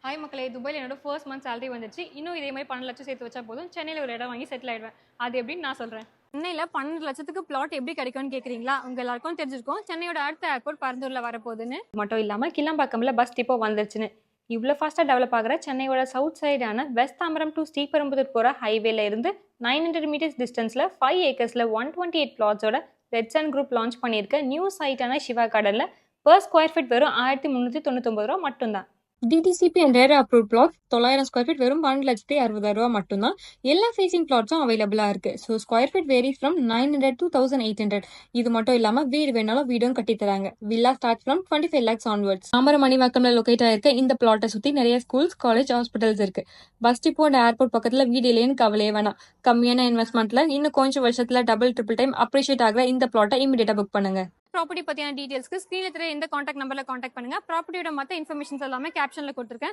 Hi மக்களே, துபாயில் என்னோட ஃபர்ஸ்ட் மந்த் சேலரி வந்துச்சு. இன்னும் இதே மாதிரி 12 லட்சம் சேர்த்து வச்சா போதும் சென்னையில் ஒரு இடம் வாங்கி செட்டில் ஆயிடுவேன். அது எப்படின்னு நான் சொல்கிறேன். சென்னையில் 12 லட்சத்துக்கு பிளாட் எப்படி கிடைக்கும்னு கேட்குறீங்களா? உங்கள் எல்லாருக்கும் தெரிஞ்சிருக்கும் சென்னையோட அடுத்த ஏர்போர்ட் பரந்தூரில் வரப்போகுதுன்னு. மட்டும் இல்லாமல் கிளம்பாக்கமில் பஸ் டிப்போ வந்துருச்சுன்னு. இவ்வளோ ஃபாஸ்ட்டாக டெவலப் ஆகிற சென்னையோட சவுத் சைடான வெஸ்ட் தாம்பரம் டு ஸ்ரீபெரும்புதூர் போகிற ஹைவேல இருந்து 900 மீட்டர்ஸ் டிஸ்டன்ஸில் 5 ஏக்கர்ஸில் 128 பிளாட்ஸோட ரெட்ஸ் அண்ட் குரூப் லான்ச் பண்ணியிருக்க நியூ சைட்டான சிவா கார்டனில் பர் ஸ்கொயர் ஃபீட் வெறும் 1399 ரூபா மட்டும்தான். DTCP and RERA approve plot 900 square feet வெறும் 12,60,000 மட்டும்தான். எல்லா ஃபேசிங் பிளாட்ஸும் அவைலபிளாக இருக்கு. So square feet vary from 900 to 1800. இது மட்டும் இல்லாமல் வீடு வேணாலும் வீடும் கட்டி தராங்க. Villa start from 25 lakhs onwards. Tambaram மணிவாக்கம்ல லொகேட் ஆயிருக்க இந்த பிளாட்டை சுற்றி நிறைய ஸ்கூல்ஸ், காலேஜ், ஹாஸ்பிட்டல்ஸ் இருக்கு. பஸ் டிப்போ அண்ட் ஏர்போர்ட் பக்கத்தில் வீடு இல்லைன்னு கவலையே வேணாம். கம்மியான இன்வெஸ்ட்மெண்ட்ல இன்னும் கொஞ்சம் வருஷத்துல டபுள் ட்ரிபிள் டைம் அப்ரிஷியேட் ஆகிற இந்த பிளாட்டை இமீடியட்டா புக் பண்ணுங்க. ப்ராப்பர்ட்டி பற்றியான டீடைல்ஸ்க்கு ஸ்க்ரீனில் தெரிய எந்த காண்டாக்ட் நம்பரில் காண்டாக்ட் பண்ணுங்க. ப்ராப்பர்ட்டியோட மற்ற இன்ஃபர்மேஷன்ஸ் எல்லாமே கேப்ஷனில் கொடுத்துருக்கேன்.